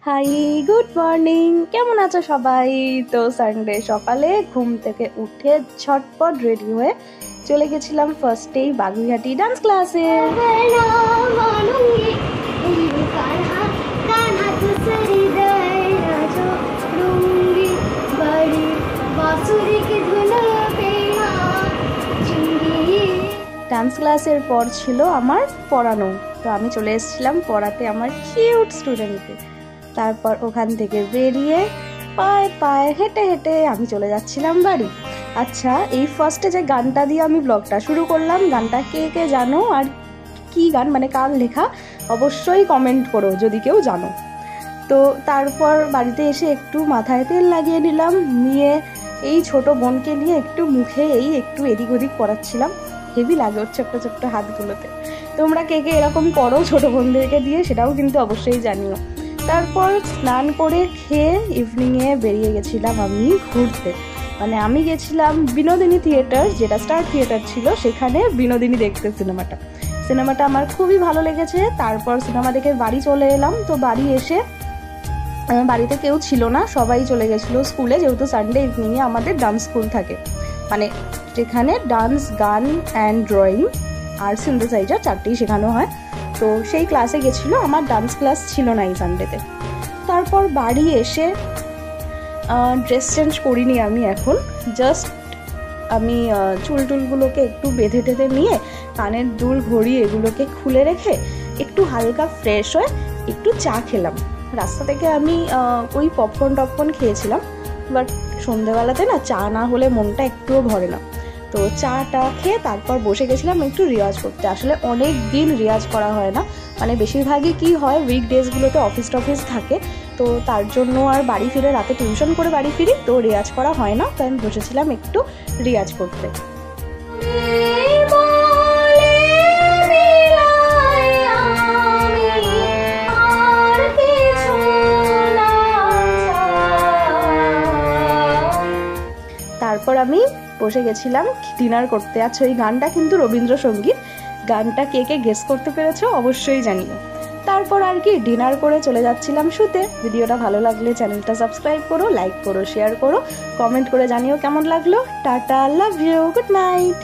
High, good morning. কেমন আছো সবাই? তো সানডে সকালে ঘুম থেকে উঠে ঝটপট রেডি হয়ে চলে গেছিলাম ফার্স্টেই বাগুইহাটি ডান্স ক্লাসে। ডান্স ক্লাসের পর ছিল আমার পড়ানো, তো আমি চলে এসেছিলাম পড়াতে আমার কিউট স্টুডেন্টকে। তারপর ওখান থেকে বেরিয়ে পায়ে পায়ে হেঁটে হেঁটে আমি চলে যাচ্ছিলাম বাড়ি। আচ্ছা, এই ফার্স্টে যে গানটা দিয়ে আমি ব্লগটা শুরু করলাম, গানটা কে কে জানো আর কি গান, মানে কার লেখা, অবশ্যই কমেন্ট করো যদি কেউ জানো। তো তারপর বাড়িতে এসে একটু মাথায় তেল লাগিয়ে নিলাম, নিয়ে এই ছোট বোনকে নিয়ে একটু মুখে একটু এদিক ওদিক করাচ্ছিলাম। হেভি লাগে ওর ছোট্ট ছোট্ট হাতগুলোতে। তোমরা কে কে এরকম করো ছোট বোনদেরকে দিয়ে, সেটাও কিন্তু অবশ্যই জানিও। তারপর স্নান করে খেয়ে ইভিনিংয়ে বেরিয়ে গেছিলাম আমি ঘুরতে। মানে আমি গেছিলাম বিনোদিনী থিয়েটার, যেটা স্টার থিয়েটার ছিল, সেখানে বিনোদিনী দেখতে সিনেমাটা আমার খুবই ভালো লেগেছে। তারপর সিনেমা দেখে বাড়ি চলে এলাম। তো বাড়ি এসে বাড়িতে কেউ ছিল না, সবাই চলে গেছিলো স্কুলে, যেহেতু সানডে ইভিনিংয়ে আমাদের ডান্স স্কুল থাকে, মানে যেখানে ডান্স, গান অ্যান্ড ড্রয়িং আর সিনথেসাইজার চারটেই শেখানো হয়। তো সেই ক্লাসে গেছিলো, আমার ডান্স ক্লাস ছিল না এই সানডেতে। তারপর বাড়ি এসে ড্রেস চেঞ্জ করিনি আমি, এখন জাস্ট আমি চুলটুলগুলোকে একটু বেঁধে টেঁধে নিয়ে কানের দুল, ঘড়ি এগুলোকে খুলে রেখে একটু হালকা ফ্রেশ হয়ে একটু চা খেলাম। রাস্তা থেকে আমি ওই পপকর্ন খেয়েছিলাম, বাট সন্ধেবেলাতে না চা না হলে মনটা একটুও ভরে না। তো চাটা খেয়ে তারপর বসে গেছিলাম একটু রিয়াজ করতে। আসলে অনেক দিন রিয়াজ করা হয় না, মানে বেশিরভাগই কি হয়, উইকডেজগুলোতে অফিস টফিস থাকে, তো তার জন্য আর বাড়ি ফিরে রাতে টিউশন করে বাড়ি ফিরি, তো রিয়াজ করা হয় না। তো আমি বসেছিলাম একটু রিয়াজ করতে। তারপর আমি বসে গেছিলাম ডিনার করতে। আচ্ছা, ওই গানটা কিন্তু রবীন্দ্রসঙ্গীত। গানটা কে কে গেস করতে পেরেছো অবশ্যই জানিও। তারপর আর কি ডিনার করে চলে যাচ্ছিলাম শুতে। ভিডিওটা ভালো লাগলে চ্যানেলটা সাবস্ক্রাইব করো, লাইক করো, শেয়ার করো, কমেন্ট করে জানিও কেমন লাগলো। Tata, love you, good night.